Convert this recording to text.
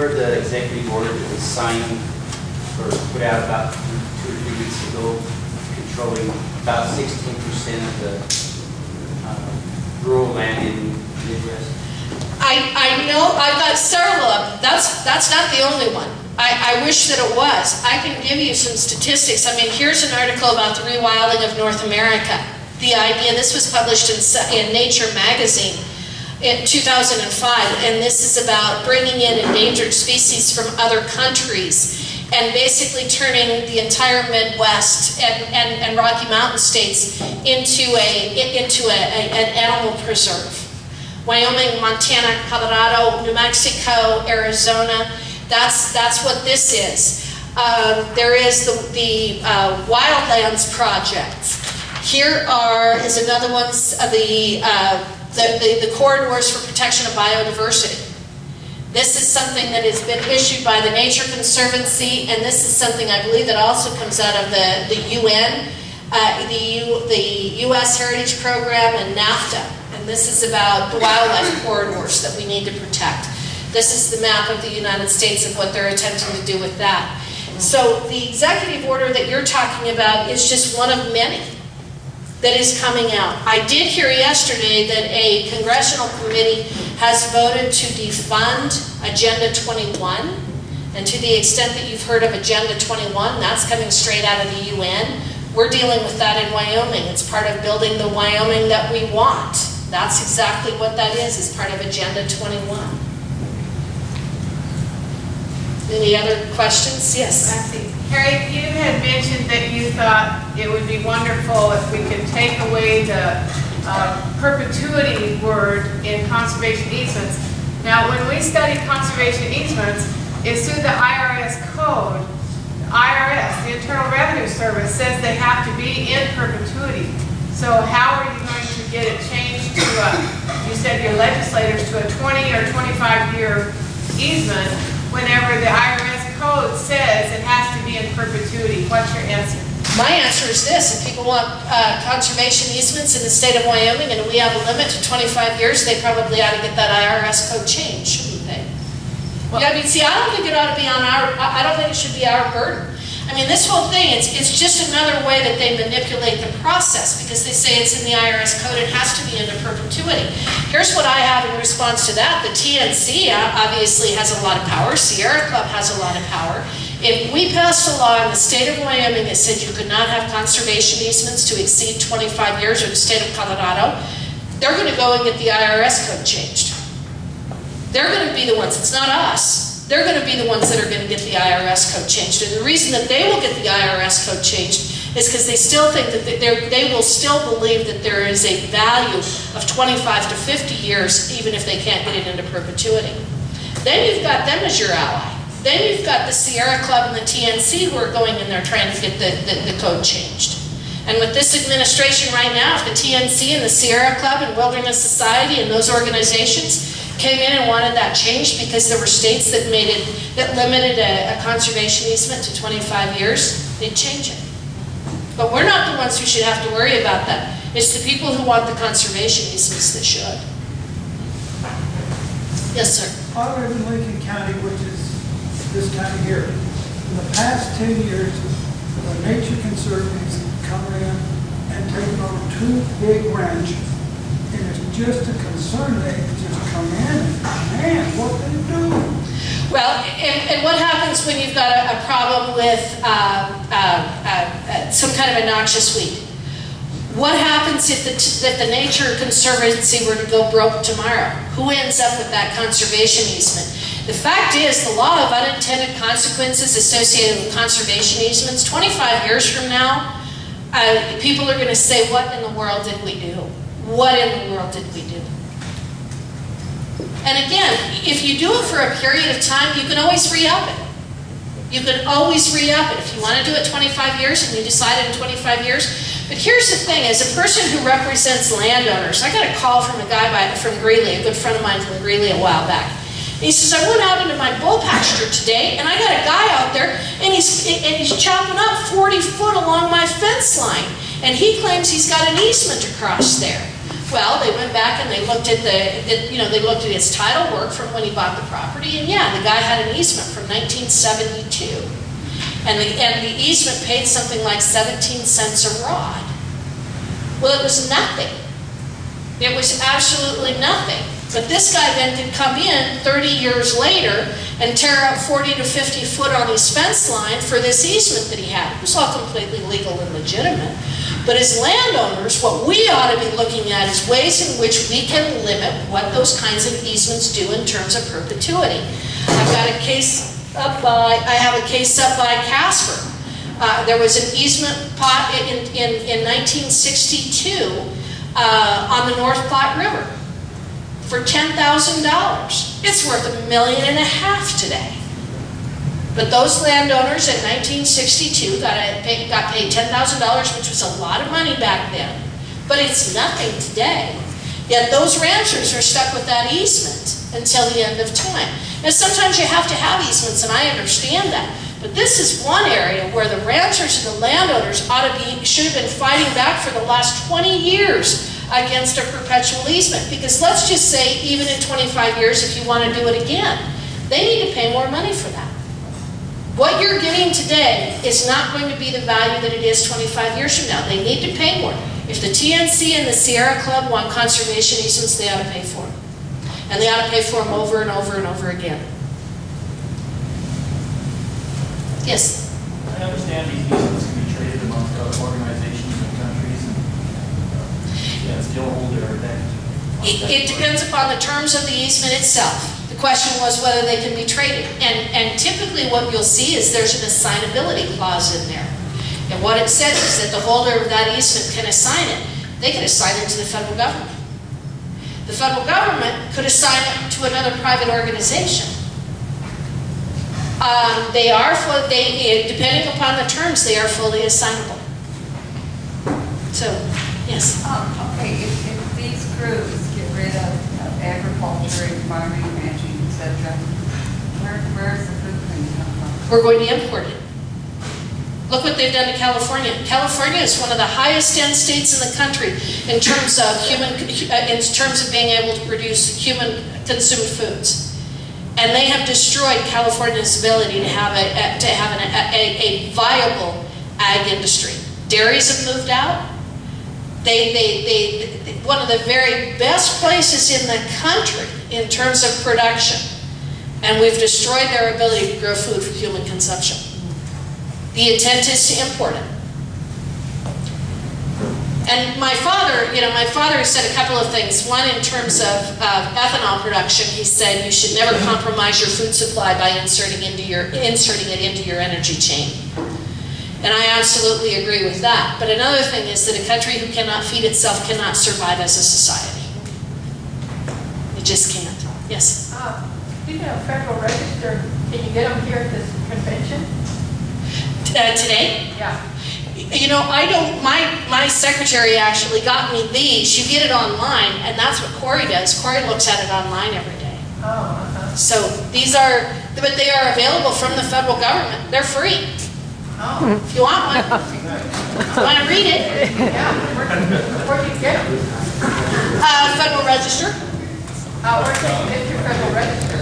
Heard the executive order that was signed or put out about 2 or 3 weeks ago, controlling about 16% of the rural land in the Midwest. I know, I've got several of them. That's not the only one. I wish that it was. I can give you some statistics. I mean, here's an article about the rewilding of North America. The idea, this was published in Nature magazine in 2005, and this is about bringing in endangered species from other countries and basically turning the entire Midwest and Rocky Mountain states into an animal preserve. Wyoming, Montana, Colorado, New Mexico, Arizona, that's what this is. There is the Wildlands Project. Here is another one, the corridors for protection of biodiversity. This is something that has been issued by the Nature Conservancy, and this is something I believe that also comes out of the UN, the U.S. Heritage Program, and NAFTA. And this is about the wildlife corridors that we need to protect. This is the map of the United States of what they're attempting to do with that. So the executive order that you're talking about is just one of many that is coming out. I did hear yesterday that a congressional committee has voted to defund Agenda 21, and to the extent that you've heard of Agenda 21, that's coming straight out of the UN. We're dealing with that in Wyoming. It's part of building the Wyoming that we want. That's exactly what that is part of Agenda 21. Any other questions? Yes. Harriet, you had mentioned that you thought it would be wonderful if we could take away the perpetuity word in conservation easements. Now, when we study conservation easements, it's through the IRS code. The IRS, the Internal Revenue Service, says they have to be in perpetuity. So how are you going to get it changed to you said your legislators, to a 20 or 25-year easement whenever the IRS code says it has to be in perpetuity? What's your answer? My answer is this: if people want conservation easements in the state of Wyoming and we have a limit to 25 years, they probably ought to get that IRS code changed, shouldn't they? Well, yeah, I mean, see, I don't think it ought to be on I don't think it should be our burden. I mean, this whole thing, it's just another way that they manipulate the process, because they say it's in the IRS code, it has to be into perpetuity. Here's what I have in response to that. The TNC obviously has a lot of power. Sierra Club has a lot of power. If we passed a law in the state of Wyoming that said you could not have conservation easements to exceed 25 years, or the state of Colorado, they're going to go and get the IRS code changed. They're going to be the ones, it's not us. They're going to be the ones that are going to get the IRS code changed. And the reason that they will get the IRS code changed is because they still think that they will still believe that there is a value of 25 to 50 years, even if they can't get it into perpetuity. Then you've got them as your ally. Then you've got the Sierra Club and the TNC who are going in there trying to get the code changed. And with this administration right now, if the TNC and the Sierra Club and Wilderness Society and those organizations came in and wanted that changed because there were states that limited a conservation easement to 25 years, they'd change it. But we're not the ones who should have to worry about that. It's the people who want the conservation easements that should. Yes, sir. I live in Lincoln County, which is this county here. In the past 10 years, the Nature Conservancy come in and taken over 2 big ranches. And it's just a concern. They just come in and, man, what they do. Well, and what happens when you've got a problem with some kind of a noxious weed? What happens if the Nature Conservancy were to go broke tomorrow? Who ends up with that conservation easement? The fact is, the law of unintended consequences associated with conservation easements, 25 years from now, people are going to say, what in the world did we do? What in the world did we do? And again, if you do it for a period of time, you can always re-up it. You can always re-up it. If you want to do it 25 years and you decide in 25 years. But here's the thing, as a person who represents landowners, I got a call from a guy from Greeley, a good friend of mine from Greeley a while back. And he says, I went out into my bull pasture today and I got a guy out there and he's chopping up 40 foot along my fence line. And he claims he's got an easement across there. Well, they went back and they looked at they looked at his title work from when he bought the property, and yeah, the guy had an easement from 1972. And the easement paid something like 17 cents a rod. Well, it was nothing. It was absolutely nothing. But this guy then could come in 30 years later and tear up 40 to 50 foot on his fence line for this easement that he had. It was all completely legal and legitimate. But as landowners, what we ought to be looking at is ways in which we can limit what those kinds of easements do in terms of perpetuity. I have a case up by Casper. There was an easement pot in 1962 on the North Platte River for $10,000. It's worth $1.5 million today. But those landowners in 1962 got paid $10,000, which was a lot of money back then. But it's nothing today. Yet those ranchers are stuck with that easement until the end of time. And sometimes you have to have easements, and I understand that. But this is one area where the ranchers and the landowners should have been fighting back for the last 20 years against a perpetual easement. Because let's just say, even in 25 years, if you want to do it again, they need to pay more money for that. What you're getting today is not going to be the value that it is 25 years from now. They need to pay more. If the TNC and the Sierra Club want conservation easements, they ought to pay for them. And they ought to pay for them over and over and over again. Yes? I understand these easements can be traded amongst other organizations and countries and still hold their effect. It depends upon the terms of the easement itself. The question was whether they can be traded. And typically what you'll see is there's an assignability clause in there. And what it says is that the holder of that easement can assign it. They can assign it to the federal government. The federal government could assign it to another private organization. Depending upon the terms, they are fully assignable. So, yes. Okay, if these groups get rid of agriculture and farming, ranching, etc., where's the food going to come from? We're going to import it. Look what they've done to California. California is one of the highest end states in the country in terms of being able to produce human consumed foods. And they have destroyed California's ability to have a viable ag industry. Dairies have moved out. One of the very best places in the country in terms of production. And we've destroyed their ability to grow food for human consumption. The intent is to import it. And my father said a couple of things. One, in terms of ethanol production, he said you should never compromise your food supply by inserting it into your energy chain. And I absolutely agree with that. But another thing is that a country who cannot feed itself cannot survive as a society. It just can't. Yes? Speaking of Federal Register, can you get them here at this convention? Today? Yeah. You know, my secretary actually got me these. You get it online, and that's what Corey does. Corey looks at it online every day. Oh, So these are, but they are available from the federal government. They're free. Oh. If you want one. Want to read it? Yeah. Where do you get them? Federal Register. Where can you get your Federal Register?